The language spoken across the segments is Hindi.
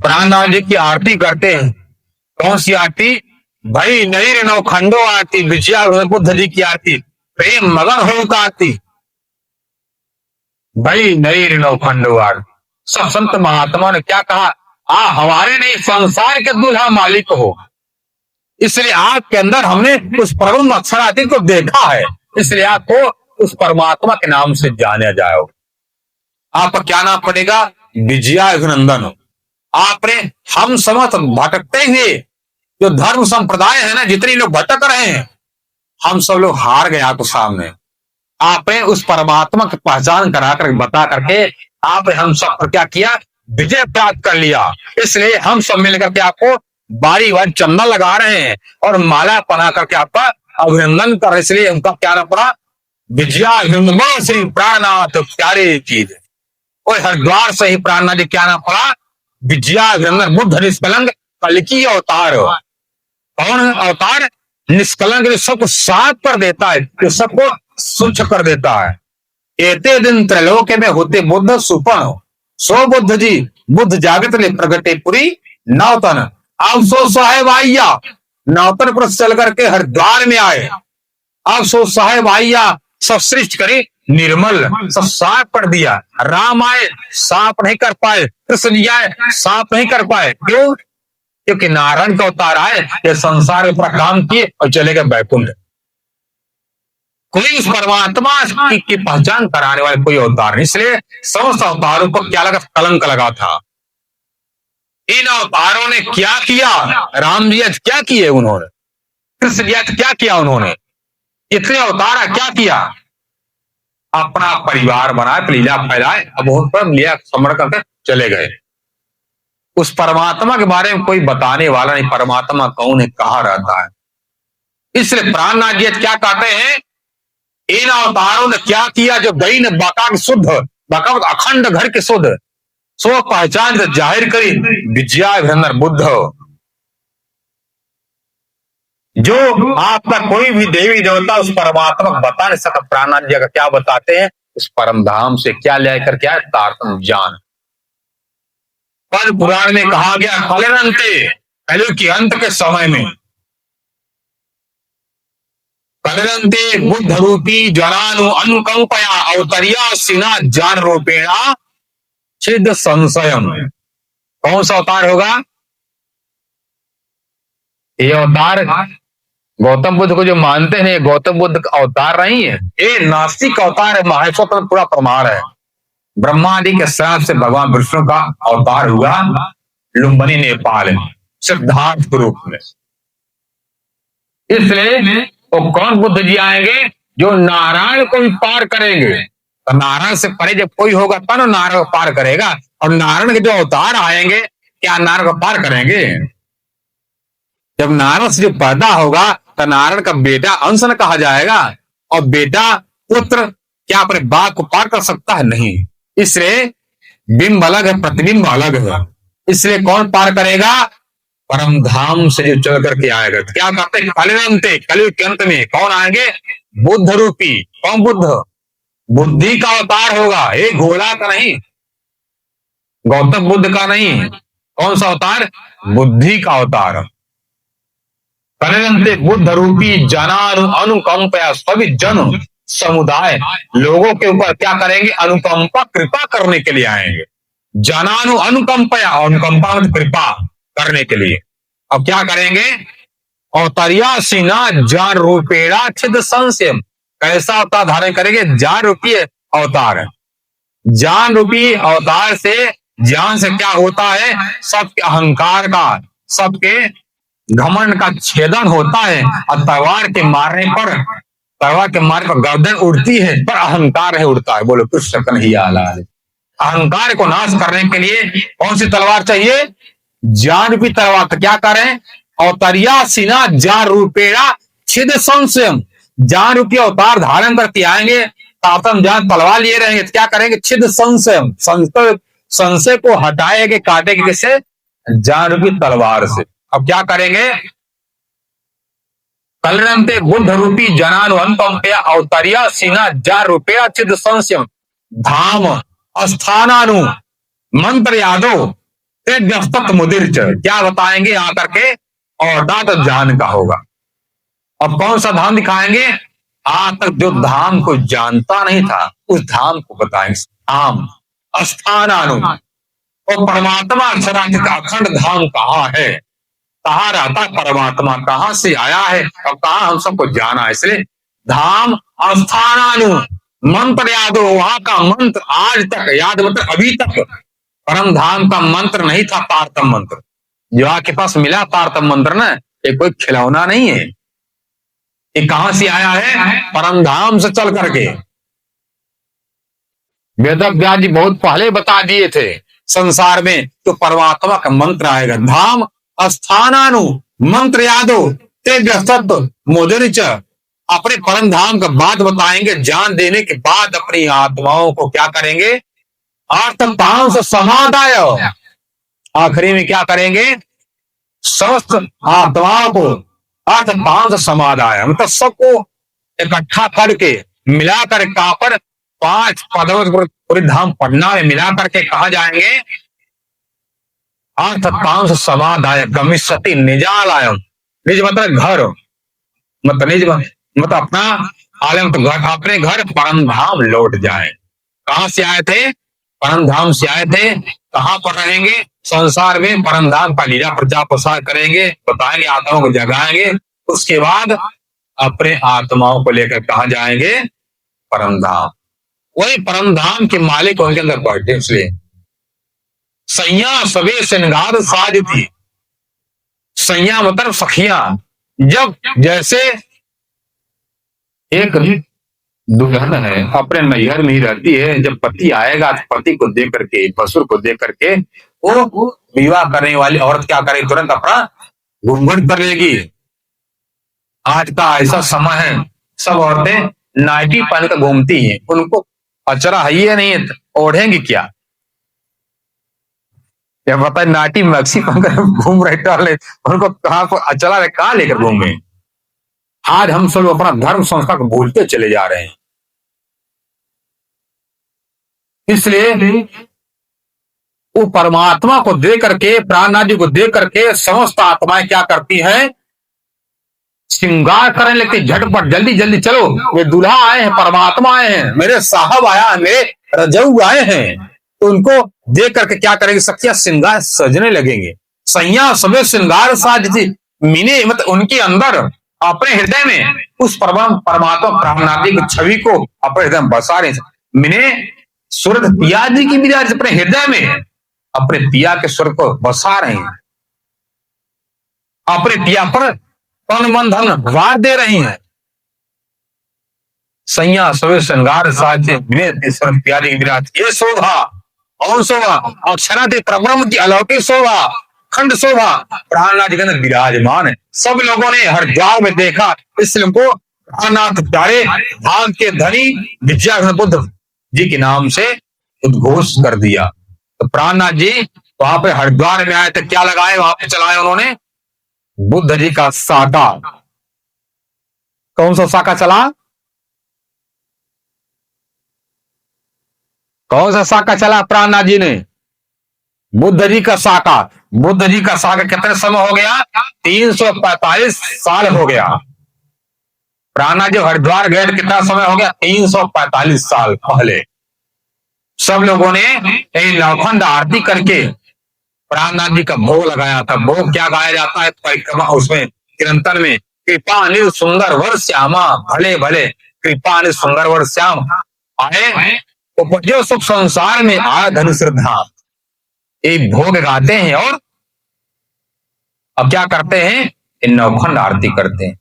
प्राणनाथ जी की आरती करते हैं। कौन सी आरती? भाई नहीं नो खंडो आरती, विजया बुद्ध जी की आरती, प्रेम मगन हो का आरती। भाई नहीं नो खंडो आरती। सब संत महात्मा ने क्या कहा? हमारे नहीं, संसार के दूल्हा मालिक हो, इसलिए आपके अंदर हमने उस परम अक्षरादि को देखा है, इसलिए आपको उस परमात्मा के नाम से जाना जाए। आपका क्या नाम पड़ेगा? विजया अभिनंदन। आपने हम समस्त भटकते हुए जो धर्म संप्रदाय है ना, जितने लोग भटक रहे हैं, हम सब लोग हार गए आपके सामने। आपने उस परमात्मा की पहचान कराकर बता करके आप हम सब पर क्या किया? विजय प्राप्त कर लिया। इसलिए हम सब मिलकर के आपको बारी बारी चंदा लगा रहे हैं और माला पहना करके आपका अभिनंदन कर रहे। इसलिए उनका क्या नाम पड़ा? विजया अभिनंदन श्री प्राणनाथ प्यारे चीज। और हरिद्वार से ही प्राणनाथ जी क्या नाम पड़ा? विजया अभिनंदन बुद्ध निष्कलंक कल्कि अवतार। कौन अवतार? निष्कलंक, जो सबको साफ कर देता है, जो सबको स्वच्छ कर देता है। एते दिन त्रैलोक्य में होते बुद्ध सुपन, सो बुद्ध जी बुद्ध जागत ले प्रगटे पुरी नौतन। अब सो साहेब आइया, नौतन पर चल करके हरिद्वार में आए। अब सो साहेब आइया, सब सृष्टि करी निर्मल, सब साफ कर दिया। राम आए, साफ नहीं कर पाए। कृष्ण आए, साफ नहीं कर पाए। क्यों? क्योंकि नारायण का अवतार आए, ये संसार में पूरा काम किए और चले गए बैकुंठ। कोई उस परमात्मा की पहचान कराने वाले कोई अवतार नहीं, इसलिए समस्त अवतारों को क्या लगा? कलंक लगा था। इन अवतारों ने क्या किया? राम जी आज क्या किए उन्होंने? कृष्ण जी आज क्या किया उन्होंने? इतने अवतार क्या किया? अपना परिवार बनाए, लीला फैलाए, अब बहुत पर लिया समर करके चले गए। उस परमात्मा के बारे में कोई बताने वाला नहीं, परमात्मा कौन है, कहाँ रहता है। इसलिए प्राणनाथ जी क्या कहते हैं? इन अवतारों ने क्या किया? जो गई ने बाका शुद्ध, बाका अखंड घर के शुद्ध, सो पहचान से जाहिर करी विजया अभिनंदन बुद्ध। जो आपका कोई भी देवी देवता उस परमात्मा को बता नहीं सकता। प्राणनाथ जी का क्या बताते हैं? उस परम धाम से क्या लेकर क्या? तारतम ज्ञान। पद्म पुराण में कहा गया, कलरंते, कलयुग के अंत के समय में कलरंते बुद्ध रूपी जनानु अनुकंपया अवतरिया सिना ज्ञान रूपेणा छिद संशयम। कौन सा अवतार होगा? ये अवतार गौतम बुद्ध को जो मानते हैं, गौतम बुद्ध का अवतार नहीं है, ये नास्तिक अवतार है। महाविश्व पर पूरा प्रमाण है। ब्रह्मा आदि के श्राप से भगवान विष्णु का अवतार हुआ लुम्बिनी नेपाल में, सिद्धार्थ के रूप में। इसलिए वो कौन बुद्ध जी आएंगे? जो नारायण को भी पार करेंगे। तो नारायण से परे जब कोई होगा तब नारायण को पार करेगा। और नारायण के जो अवतार आएंगे, क्या नारायण को पार करेंगे? जब नारायण से जो पैदा होगा तो नारायण का बेटा अंश न कहा जाएगा। और बेटा पुत्र क्या अपने बाप को पार कर सकता है? नहीं। इसलिए बिंब अलग है, प्रतिबिंब अलग है। इसलिए कौन पार करेगा? परम धाम से जो चल करके आएगा। तो क्या कहते हैं? कलिरंते, कलयुग के अंत में कौन आएंगे? बुद्ध रूपी। कौन बुद्ध? बुद्धि का अवतार होगा, ये घोड़ा का नहीं, गौतम बुद्ध का नहीं। कौन सा अवतार? बुद्धि का अवतार। कलिरंते बुद्ध रूपी जनानु अनुकंपया, सभी जन समुदाय लोगों के ऊपर क्या करेंगे? अनुकंपा, कृपा करने के लिए आएंगे। जनानु अनुकंपया, अनुकंपा मतलब कृपा करने के लिए। अब क्या करेंगे? अवतरिया सिना जान रूपेणा छिद संशय। कैसा अवतार धारण करेंगे? जान रूपी अवतार। जान रूपी अवतार से, ज्ञान से क्या होता है? सबके अहंकार का, सबके घमंड का छेदन होता है। और तलवार के मारने पर गर्दन उड़ती है, पर अहंकार नहीं उड़ता है। बोलो कृष्ण कन्हैया लाल। अहंकार को नाश करने के लिए कौन सी तलवार चाहिए? ज्ञान रूपी तलवार। तो क्या करें? अवतरिया सिना ज्ञान रूपेणा छिद संशयम। ज्ञान रूपी अवतार धारण करके आएंगे, तातम ज्ञान तलवार लिए रहेंगे। तो क्या करेंगे? छिद संशयम, संशय को हटाएंगे, काटेंगे किससे? ज्ञान रूपी तलवार से। अब क्या करेंगे? कलरंते बुद्ध रूपी जनानु अनुकंपया अवतरिया सिना ज्ञान रूपेणा छिद संशयम। धाम स्थानानु मंत्र यादो ते व्यस्तत मुदिर च, क्या बताएंगे आकर के, और दात जान का होगा। अब कौन सा धाम दिखाएंगे? आज तक जो धाम को जानता नहीं था उस धाम को बताएंगे। धाम स्थानानु, और परमात्मा अक्षरांकित का अखंड धाम कहाँ है, कहाँ रहता परमात्मा, कहाँ से आया है और कहाँ हम सबको जाना है। इसलिए धाम स्थानानु, मंत्र याद हो, वहां का मंत्र आज तक याद, मतलब अभी तक परम धाम का मंत्र नहीं था तारतम मंत्र। जो आपके पास मिला तारतम मंत्र ना, ये कोई खिलौना नहीं है, ये कहां से आया है? परम धाम से चल करके। वेदव्यास जी बहुत पहले बता दिए थे संसार में तो परमात्मा का मंत्र आएगा। धाम स्थानानु, मंत्र यादो ते व्यस्तत्व मोदरिच, अपने परम धाम का बात बताएंगे। जान देने के बाद अपनी आत्माओं को क्या करेंगे? अर्थतांश समादाय, आखिरी में क्या करेंगे? समस्त आत्माओं को अर्थतांश समादाय, मतलब सबको इकट्ठा करके मिलाकर कापर 5 पदों पूरे धाम पटना में मिला करके कहा जाएंगे अर्थतांश समादाय गमिष्यति निजालयम। निज मतलब घर, मतलब निज मतलब अपना आलम, तो घर, अपने घर परम धाम लौट जाए। कहां से आए थे? परम धाम से आए थे। कहां पर रहेंगे? संसार में परम धाम का लीला प्रचार प्रसार करेंगे, बताएंगे, आत्माओं को जगाएंगे। उसके बाद अपने आत्माओं को लेकर कहां जाएंगे? परम धाम। वही परम धाम के मालिक उनके अंदर बैठे। इसलिए सैया सबे श्रृंगार साज थी, सैया मतलब सखिया। जब जैसे एक दुल्हन है अपने नैहर में ही रहती है, जब पति आएगा तो पति को देख करके, ससुर को देख करके वो विवाह करने वाली औरत क्या करेगी? तुरंत अपना घूंघट कर लेगी। आज का ऐसा समय है, सब औरतें नाइटी पहन कर घूमती हैं, उनको अचरा है ही नहीं है, ओढ़ेंगी क्या? या पता है नाटी मैक्सी पहनकर घूम रहे टहले, उनको कहां पर अचला है, कहां लेकर घूमे? आज हम सब अपना धर्म संस्था को भूलते चले जा रहे हैं। इसलिए वो परमात्मा को दे करके, प्राणनाथ जी को दे करके समस्त आत्माएं क्या करती हैं? श्रृंगार करने लगती, झटपट जल्दी जल्दी चलो, वे दूल्हा आए हैं, परमात्मा आए हैं, मेरे साहब आया है, मेरे रजऊ आए हैं। तो उनको देख करके क्या करेंगे? सखिया श्रृंगार सजने लगेंगे। सैया सबे श्रृंगार साजती, मीने मतलब उनके अंदर अपने हृदय में उस परमात्मा प्राणनाथ जी की छवि को अपने हृदय में बसा रहे। मीने सूरत पिया जी की विराज अपने हृदय में, अपने पिया के स्वर को बसा रहे हैं, अपने पिया पर तन मन धन वार दे रही हैं। सैया सवे श्रृंगार साजे पिया जी की विराज, ये शोभा और शोभा अक्षराते परब्रह्म की अलौकिक शोभा, खंड शोभा प्राणनाथ जी के अंदर विराजमान है। सब लोगों ने हरिद्वार में देखा, इसलिए उनको प्राणनाथ प्यारे धाम के धनी विद्याधर बुद्ध जी के नाम से उद्घोष कर दिया। तो प्राणनाथ जी वहां पे हरिद्वार में आए थे, क्या लगाए वहां पे? चलाए उन्होंने बुद्ध जी का साका। कौन सा साका चला? कौन सा साका चला प्राणनाथ जी ने? बुद्ध जी का साका। बुद्ध जी का साका कितने समय हो गया? 345 साल हो गया। प्राणनाथ जी हरिद्वार गए कितना समय हो गया? 345 साल पहले। सब लोगों ने नौखंड आरती करके प्राणनाथ जी का भोग लगाया था। भोग क्या गाया जाता है परिक्रमा उसमें कीर्तन में? कृपा अनिल सुंदर वर श्यामा, भले भले कृपा अनिल सुंदर वर श्याम आए उपजो सुख संसार में आ धन श्रद्धा, एक भोग गाते हैं और अब क्या करते हैं? इन नौखंड आरती करते हैं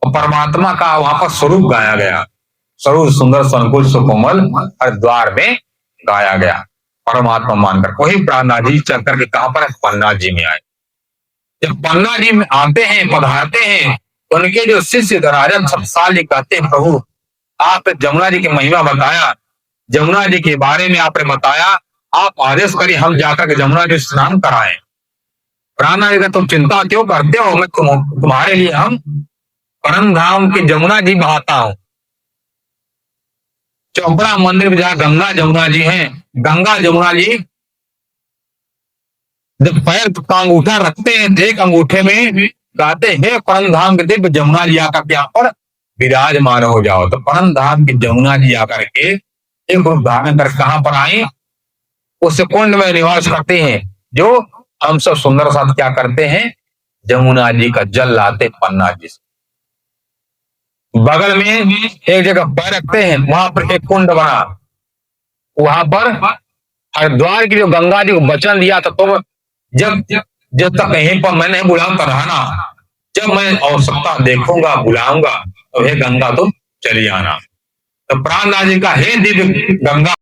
और परमात्मा का वहां पर स्वरूप गाया गया। स्वरूप सुंदर संकुल सुकोमल हरिद्वार में गाया गया परमात्मा मानकर। वही प्राणनाथ जी चल करके कहां पर? पन्ना जी में आए। जब पन्ना जी में आते हैं, पधारते हैं, उनके जो शिष्य राजन सब साल कहते हैं प्रभु आप जमुना जी की महिमा बताया, जमुना जी के बारे में आपने बताया, आप आदेश करिए हम जाकर के जमुना जी स्नान कराएं। प्राणनाथ जी का तुम चिंता क्यों करते हो? मैं तुम्हारे लिए हम परम धाम की जमुना जी बहाता हूं। चौपड़ा मंदिर में जहां गंगा जमुना जी हैं, गंगा जमुना जी जब पैर का अंगूठा रखते हैं, एक अंगूठे में कहते हैं परम धाम के दिव्य जमुना जी आकर के यहाँ पर विराजमान हो जाओ। तो परम धाम की जमुना जी आकर के एक रूप धारण कर कहां पर आए, उस कुंड में निवास करते हैं। जो हम सब सुंदर साथ क्या करते हैं, जमुना जी का जल लाते पन्ना जी से। बगल में एक जगह पैर रखते हैं, वहां पर एक कुंड बना, वहां पर हरिद्वार की जो गंगा जी को वचन दिया था, तो जब जब तक कहीं पर मैं नहीं बुलाऊंगा रहना, जब मैं आवश्यकता देखूंगा बुलाऊंगा, तो हे गंगा तुम चली आना। तो प्राणनाथ जी का हे दिव्य गंगा